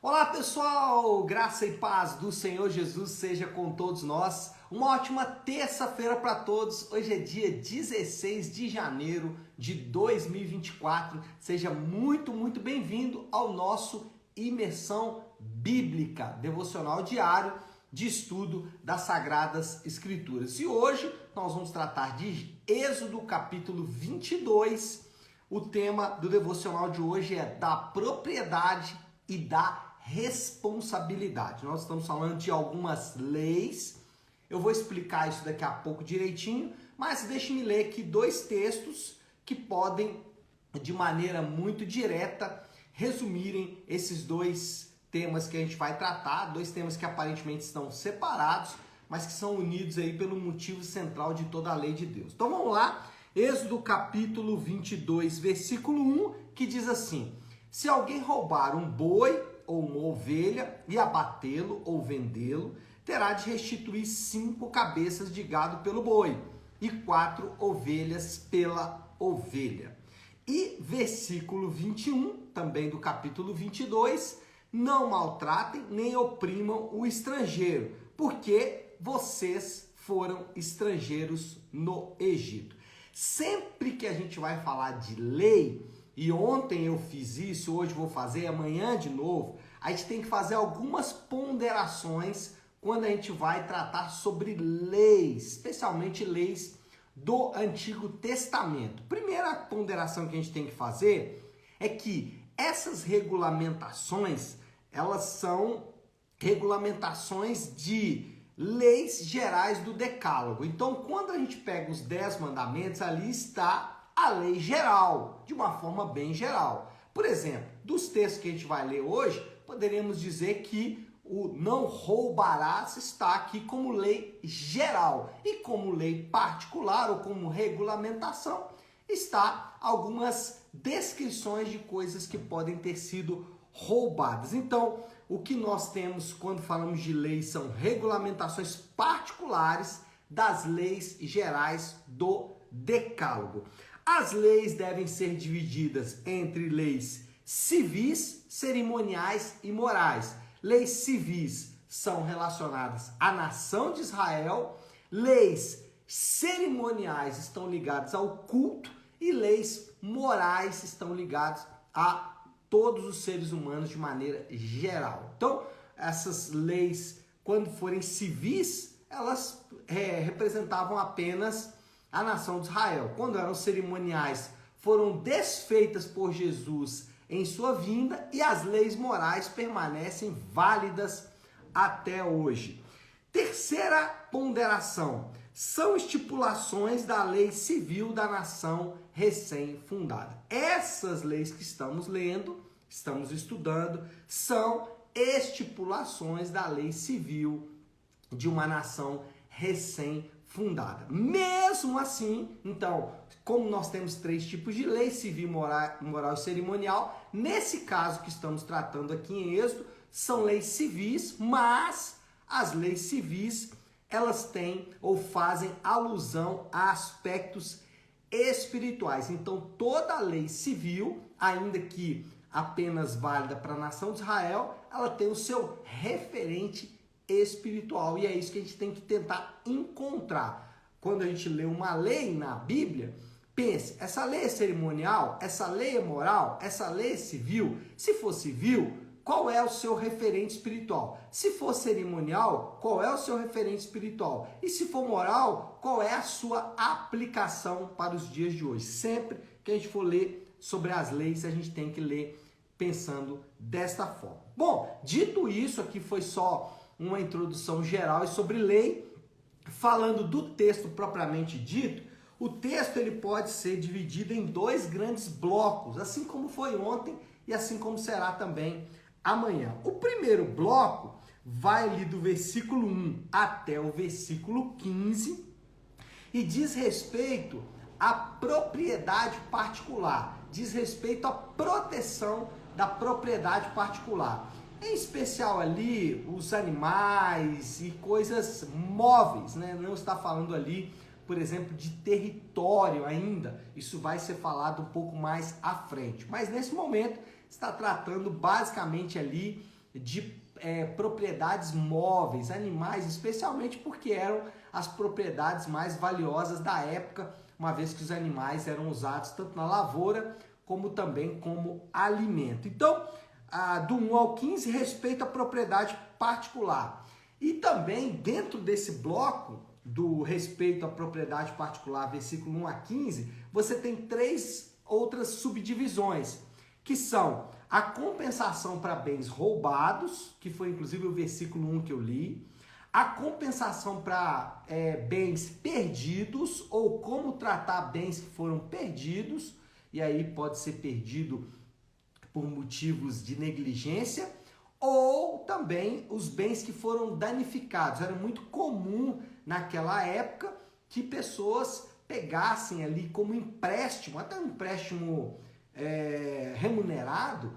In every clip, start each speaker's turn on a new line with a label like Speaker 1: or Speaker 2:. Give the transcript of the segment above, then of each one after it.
Speaker 1: Olá pessoal, graça e paz do Senhor Jesus seja com todos nós. Uma ótima terça-feira para todos. Hoje é dia 16 de janeiro de 2024. Seja muito bem-vindo ao nosso Imersão Bíblica, devocional diário de estudo das Sagradas Escrituras. E hoje nós vamos tratar de Êxodo capítulo 22. O tema do devocional de hoje é da propriedade e da responsabilidade. Nós estamos falando de algumas leis. Eu vou explicar isso daqui a pouco direitinho, mas deixe-me ler aqui dois textos que podem, de maneira muito direta, resumirem esses dois temas que a gente vai tratar, dois temas que aparentemente estão separados, mas que são unidos aí pelo motivo central de toda a lei de Deus. Então vamos lá, Êxodo capítulo 22, versículo 1, que diz assim: se alguém roubar um boi ou uma ovelha e abatê-lo ou vendê-lo, terá de restituir 5 cabeças de gado pelo boi e 4 ovelhas pela ovelha. E versículo 21, também do capítulo 22, não maltratem nem oprimam o estrangeiro, porque vocês foram estrangeiros no Egito. Sempre que a gente vai falar de lei, e ontem eu fiz isso, hoje vou fazer, amanhã de novo, a gente tem que fazer algumas ponderações quando a gente vai tratar sobre leis, especialmente leis do Antigo Testamento. Primeira ponderação que a gente tem que fazer é que essas regulamentações, elas são regulamentações de leis gerais do Decálogo. Então, quando a gente pega os 10 mandamentos, ali está a lei geral, de uma forma bem geral. Por exemplo, dos textos que a gente vai ler hoje, poderíamos dizer que o não roubarás está aqui como lei geral. E como lei particular ou como regulamentação, está algumas descrições de coisas que podem ter sido roubadas. Então, o que nós temos quando falamos de leis são regulamentações particulares das leis gerais do Decálogo. As leis devem ser divididas entre leis civis, cerimoniais e morais. Leis civis são relacionadas à nação de Israel, leis cerimoniais estão ligadas ao culto e leis morais estão ligadas a todos os seres humanos de maneira geral. Então, essas leis, quando forem civis, elas representavam apenas a nação de Israel. Quando eram cerimoniais, foram desfeitas por Jesus em sua vinda e as leis morais permanecem válidas até hoje. Terceira ponderação, são estipulações da lei civil da nação recém-fundada. Essas leis que estamos lendo, estamos estudando, são estipulações da lei civil de uma nação recém-fundada. Mesmo assim, então, como nós temos 3 tipos de lei, civil, moral e cerimonial, nesse caso que estamos tratando aqui em Êxodo, são leis civis, mas as leis civis, elas têm ou fazem alusão a aspectos espirituais. Então, toda lei civil, ainda que apenas válida para a nação de Israel, ela tem o seu referente espiritual. E é isso que a gente tem que tentar encontrar. Quando a gente lê uma lei na Bíblia, pense, essa lei é cerimonial? Essa lei é moral? Essa lei é civil? Se for civil, qual é o seu referente espiritual? Se for cerimonial, qual é o seu referente espiritual? E se for moral, qual é a sua aplicação para os dias de hoje? Sempre que a gente for ler sobre as leis, a gente tem que ler pensando desta forma. Bom, dito isso, aqui foi só uma introdução geral sobre lei. Falando do texto propriamente dito, o texto ele pode ser dividido em 2 grandes blocos, assim como foi ontem e assim como será também amanhã. O primeiro bloco vai ali do versículo 1 até o versículo 15 e diz respeito à propriedade particular, diz respeito à proteção da propriedade particular. Em especial ali os animais e coisas móveis, né? Não está falando ali, por exemplo, de território ainda. Isso vai ser falado um pouco mais à frente. Mas nesse momento está tratando basicamente ali de propriedades móveis, animais, especialmente porque eram as propriedades mais valiosas da época, uma vez que os animais eram usados tanto na lavoura como também como alimento. Então, do 1 ao 15, respeito à propriedade particular. E também, dentro desse bloco do respeito à propriedade particular, versículo 1 a 15, você tem 3 outras subdivisões, que são a compensação para bens roubados, que foi inclusive o versículo 1 que eu li, a compensação para bens perdidos, ou como tratar bens que foram perdidos, e aí pode ser perdido por motivos de negligência, ou também os bens que foram danificados. Era muito comum naquela época que pessoas pegassem ali como empréstimo, até um empréstimo remunerado,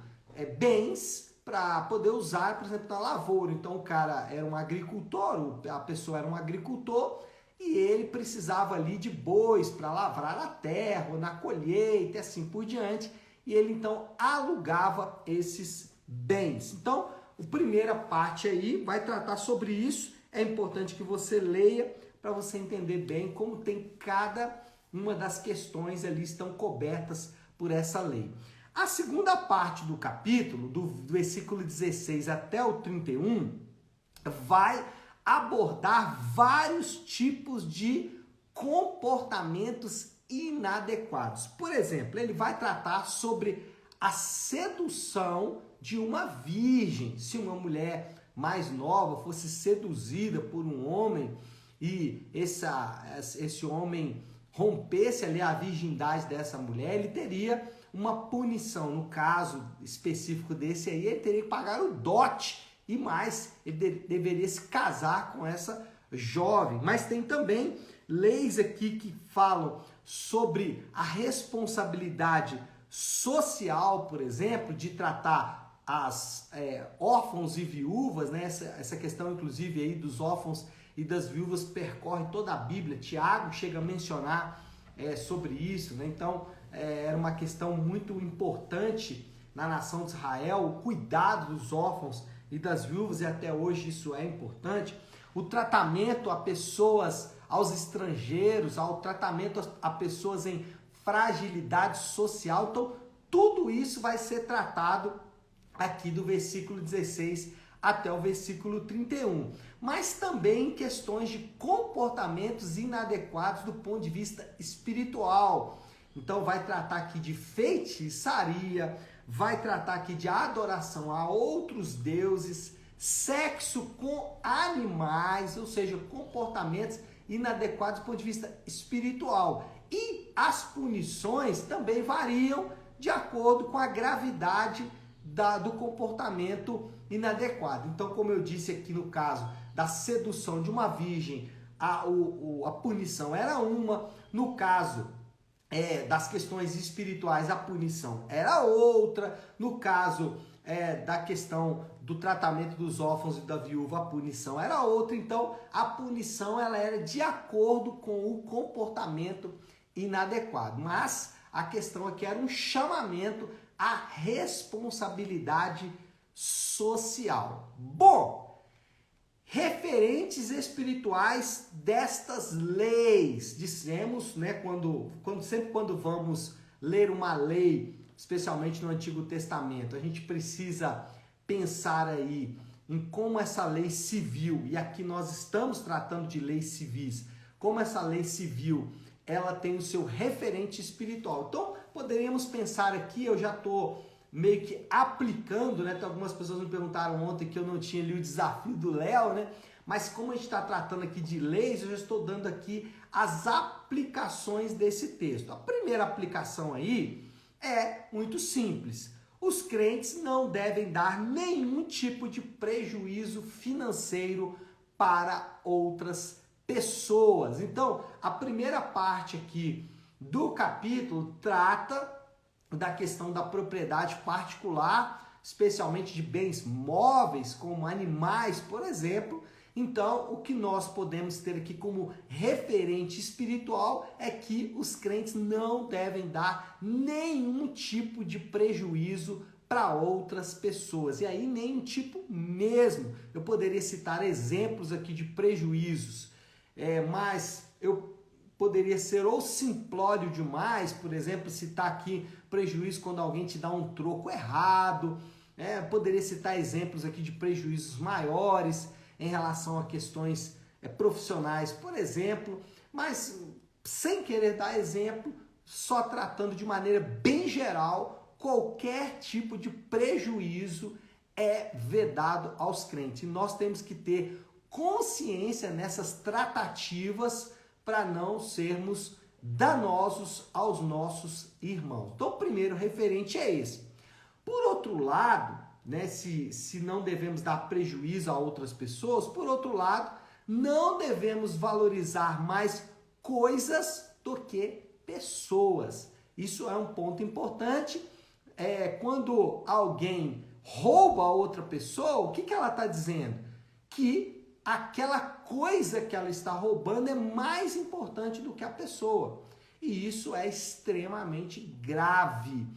Speaker 1: bens para poder usar, por exemplo, na lavoura. Então o cara era um agricultor, a pessoa era um agricultor e ele precisava ali de bois para lavrar a terra, ou na colheita e assim por diante, e ele então alugava esses bens. Então, a primeira parte aí vai tratar sobre isso. É importante que você leia para você entender bem como tem cada uma das questões ali estão cobertas por essa lei. A segunda parte do capítulo, do versículo 16 até o 31, vai abordar vários tipos de comportamentos inadequados. Por exemplo, ele vai tratar sobre a sedução de uma virgem. Se uma mulher mais nova fosse seduzida por um homem e esse homem rompesse ali a virgindade dessa mulher, ele teria uma punição. No caso específico desse aí, ele teria que pagar o dote e mais, ele deveria se casar com essa jovem. Mas tem também leis aqui que falam sobre a responsabilidade social, por exemplo, de tratar as órfãos e viúvas, né? Essa questão, inclusive, aí dos órfãos e das viúvas percorre toda a Bíblia. Tiago chega a mencionar sobre isso, né? Então, era uma questão muito importante na nação de Israel, o cuidado dos órfãos e das viúvas, e até hoje isso é importante. O tratamento a pessoas, aos estrangeiros, ao tratamento a pessoas em fragilidade social. Então, tudo isso vai ser tratado aqui do versículo 16 até o versículo 31. Mas também questões de comportamentos inadequados do ponto de vista espiritual. Então, vai tratar aqui de feitiçaria, vai tratar aqui de adoração a outros deuses, sexo com animais, ou seja, comportamentos inadequados do ponto de vista espiritual. E as punições também variam de acordo com a gravidade do comportamento inadequado. Então, como eu disse aqui no caso da sedução de uma virgem, a punição era uma. No caso das questões espirituais, a punição era outra. No caso da questão do tratamento dos órfãos e da viúva, a punição era outra. Então, a punição ela era de acordo com o comportamento inadequado. Mas a questão aqui era um chamamento à responsabilidade social. Bom, referentes espirituais destas leis. Dissemos, né, sempre quando vamos ler uma lei, especialmente no Antigo Testamento, a gente precisa pensar aí em como essa lei civil, e aqui nós estamos tratando de leis civis, como essa lei civil, ela tem o seu referente espiritual. Então, poderíamos pensar aqui, eu já estou meio que aplicando, né? Tem algumas pessoas me perguntaram ontem que eu não tinha lido o desafio do Léo, né? Mas como a gente está tratando aqui de leis, eu já estou dando aqui as aplicações desse texto. A primeira aplicação aí é muito simples. Os crentes não devem dar nenhum tipo de prejuízo financeiro para outras pessoas. Então, a primeira parte aqui do capítulo trata da questão da propriedade particular, especialmente de bens móveis, como animais, por exemplo. Então, o que nós podemos ter aqui como referente espiritual é que os crentes não devem dar nenhum tipo de prejuízo para outras pessoas. E aí nenhum tipo mesmo. Eu poderia citar exemplos aqui de prejuízos, mas eu poderia ser ou simplório demais, por exemplo, citar aqui prejuízo quando alguém te dá um troco errado. Poderia citar exemplos aqui de prejuízos maiores em relação a questões profissionais, por exemplo, mas sem querer dar exemplo, só tratando de maneira bem geral, qualquer tipo de prejuízo é vedado aos crentes. E nós temos que ter consciência nessas tratativas para não sermos danosos aos nossos irmãos. Então, o primeiro referente é esse. Por outro lado, né, se não devemos dar prejuízo a outras pessoas, por outro lado, não devemos valorizar mais coisas do que pessoas. Isso é um ponto importante. Quando alguém rouba a outra pessoa, o que ela está dizendo? Que aquela coisa que ela está roubando é mais importante do que a pessoa. E isso é extremamente grave.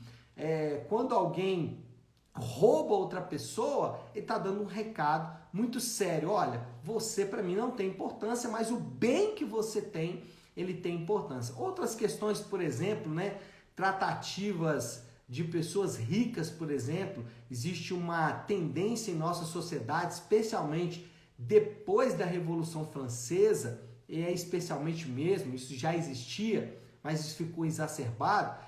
Speaker 1: Quando alguém rouba outra pessoa, ele está dando um recado muito sério. Olha, você para mim não tem importância, mas o bem que você tem, ele tem importância. Outras questões, por exemplo, né, tratativas de pessoas ricas, por exemplo, existe uma tendência em nossa sociedade, especialmente depois da Revolução Francesa, e especialmente mesmo, isso já existia, mas isso ficou exacerbado,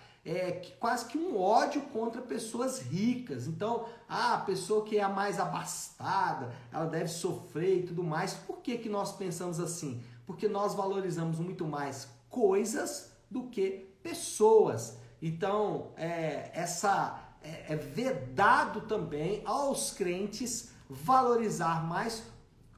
Speaker 1: quase que um ódio contra pessoas ricas. Então, a pessoa que é a mais abastada, ela deve sofrer e tudo mais. Por que nós pensamos assim? Porque nós valorizamos muito mais coisas do que pessoas. Então, é vedado também aos crentes valorizar mais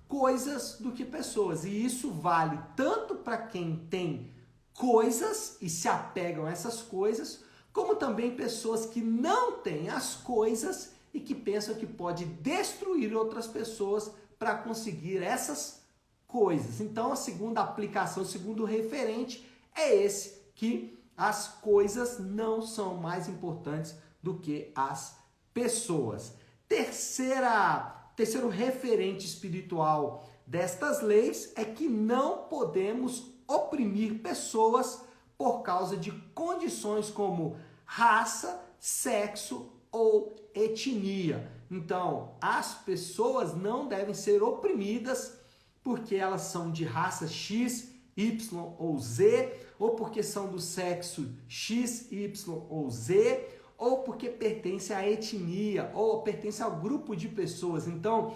Speaker 1: coisas do que pessoas. E isso vale tanto para quem tem coisas e se apegam a essas coisas, como também pessoas que não têm as coisas e que pensam que pode destruir outras pessoas para conseguir essas coisas. Então, a segunda aplicação, o segundo referente é esse, que as coisas não são mais importantes do que as pessoas. Terceiro referente espiritual destas leis é que não podemos oprimir pessoas por causa de condições como raça, sexo ou etnia. Então, as pessoas não devem ser oprimidas porque elas são de raça X, Y ou Z, ou porque são do sexo X, Y ou Z, ou porque pertencem à etnia, ou pertencem ao grupo de pessoas. Então,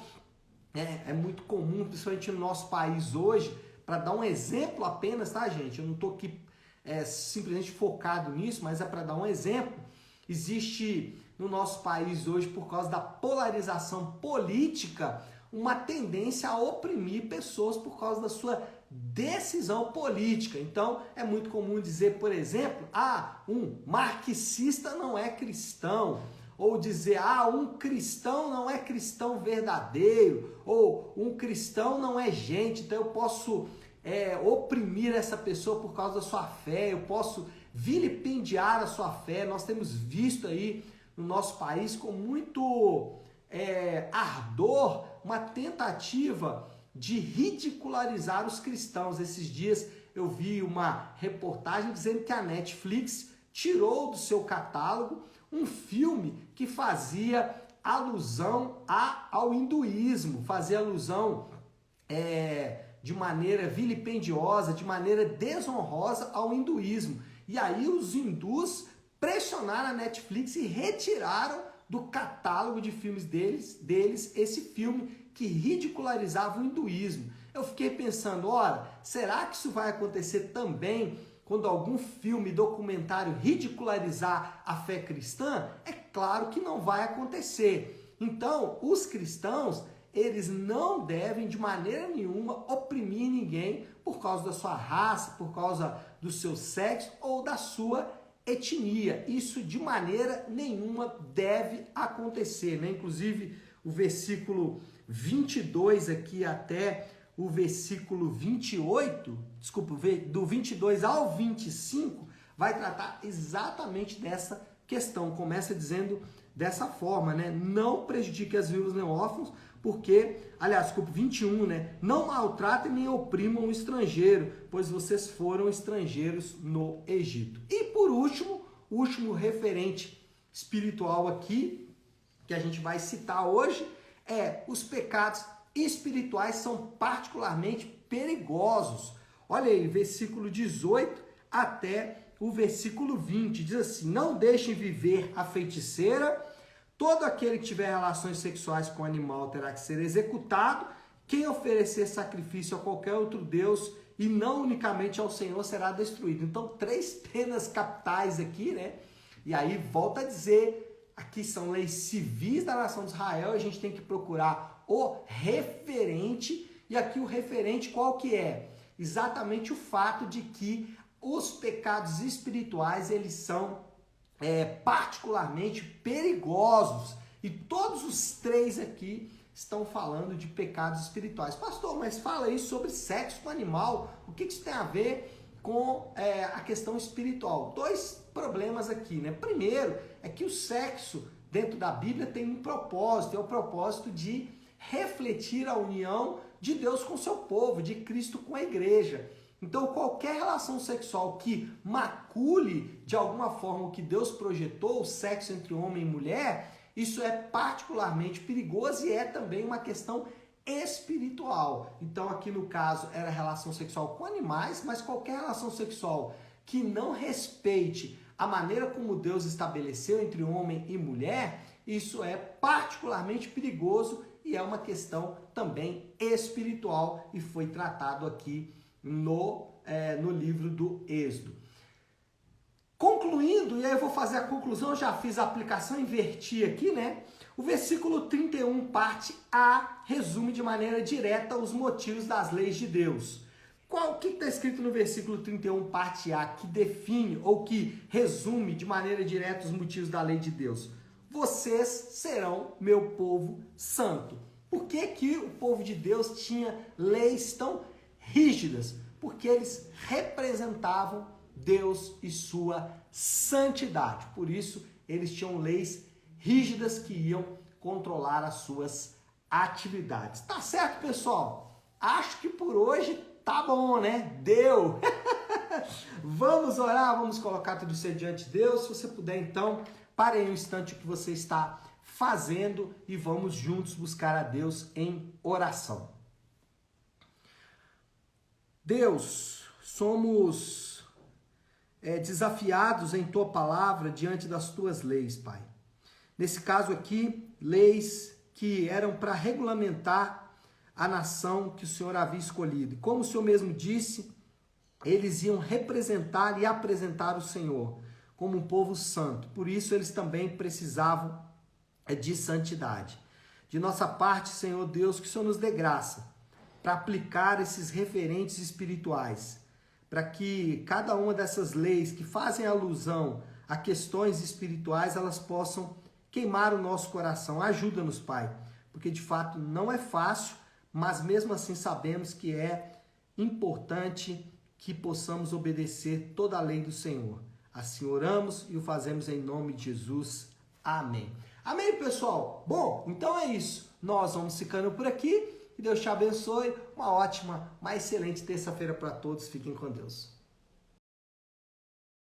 Speaker 1: é muito comum, principalmente no nosso país hoje, para dar um exemplo apenas, tá, gente? Eu não estou aqui simplesmente focado nisso, mas é para dar um exemplo. Existe no nosso país hoje, por causa da polarização política, uma tendência a oprimir pessoas por causa da sua decisão política. Então, é muito comum dizer, por exemplo, um marxista não é cristão, ou dizer, um cristão não é cristão verdadeiro, ou um cristão não é gente, então eu posso oprimir essa pessoa por causa da sua fé, eu posso vilipendiar a sua fé. Nós temos visto aí no nosso país com muito ardor uma tentativa de ridicularizar os cristãos. Esses dias eu vi uma reportagem dizendo que a Netflix tirou do seu catálogo um filme que fazia alusão ao hinduísmo, fazia alusão de maneira vilipendiosa, de maneira desonrosa ao hinduísmo. E aí os hindus pressionaram a Netflix e retiraram do catálogo de filmes deles esse filme que ridicularizava o hinduísmo. Eu fiquei pensando, será que isso vai acontecer também quando algum filme, documentário ridicularizar a fé cristã? É claro que não vai acontecer. Então, os cristãos, eles não devem de maneira nenhuma oprimir ninguém por causa da sua raça, por causa do seu sexo ou da sua etnia. Isso de maneira nenhuma deve acontecer, né? Inclusive, o versículo 22 aqui até o versículo 28, do 22 ao 25, vai tratar exatamente dessa questão. Começa dizendo dessa forma, né? Não prejudique as viúvas nem órfãos, porque, aliás, desculpa, 21, né? Não maltratem nem oprimam o estrangeiro, pois vocês foram estrangeiros no Egito. E por último, o último referente espiritual aqui, que a gente vai citar hoje, os pecados espirituais são particularmente perigosos. Olha aí, versículo 18 até o versículo 20, diz assim: não deixem viver a feiticeira, todo aquele que tiver relações sexuais com o animal terá que ser executado, quem oferecer sacrifício a qualquer outro Deus e não unicamente ao Senhor será destruído. Então, 3 penas capitais aqui, né? E aí, volta a dizer, aqui são leis civis da nação de Israel, a gente tem que procurar o referente, e aqui o referente qual que é? Exatamente o fato de que os pecados espirituais, eles são particularmente perigosos, e todos os 3 aqui estão falando de pecados espirituais. Pastor, mas fala aí sobre sexo com animal, o que isso tem a ver com a questão espiritual? 2 problemas aqui, né? Primeiro, é que o sexo dentro da Bíblia tem um propósito, é o propósito de refletir a união de Deus com o seu povo, de Cristo com a igreja. Então, qualquer relação sexual que macule de alguma forma o que Deus projetou, o sexo entre homem e mulher, isso é particularmente perigoso e é também uma questão espiritual. Então, aqui no caso, era relação sexual com animais, mas qualquer relação sexual que não respeite a maneira como Deus estabeleceu entre homem e mulher, isso é particularmente perigoso e é uma questão também espiritual e foi tratado aqui no livro do Êxodo. Concluindo, e aí eu vou fazer a conclusão, eu já fiz a aplicação, inverti aqui, né? O versículo 31, parte A, resume de maneira direta os motivos das leis de Deus. O que está escrito no versículo 31, parte A, que define ou que resume de maneira direta os motivos da lei de Deus? Vocês serão meu povo santo. Por que que o povo de Deus tinha leis tão rígidas? Porque eles representavam Deus e sua santidade. Por isso, eles tinham leis rígidas que iam controlar as suas atividades. Tá certo, pessoal? Acho que por hoje tá bom, né? Deu! Vamos orar, vamos colocar tudo isso diante de Deus. Se você puder, então, pare aí um instante o que você está fazendo e vamos juntos buscar a Deus em oração. Deus, somos desafiados em Tua palavra diante das Tuas leis, Pai. Nesse caso aqui, leis que eram para regulamentar a nação que o Senhor havia escolhido. E como o Senhor mesmo disse, eles iam representar e apresentar o Senhor como um povo santo. Por isso, eles também precisavam de santidade. De nossa parte, Senhor Deus, que o Senhor nos dê graça para aplicar esses referentes espirituais, para que cada uma dessas leis que fazem alusão a questões espirituais, elas possam queimar o nosso coração. Ajuda-nos, Pai, porque de fato não é fácil, mas mesmo assim sabemos que é importante que possamos obedecer toda a lei do Senhor. Assim oramos e o fazemos em nome de Jesus. Amém. Amém, pessoal? Bom, então é isso. Nós vamos ficando por aqui. Que Deus te abençoe. Uma ótima, uma excelente terça-feira para todos. Fiquem com Deus.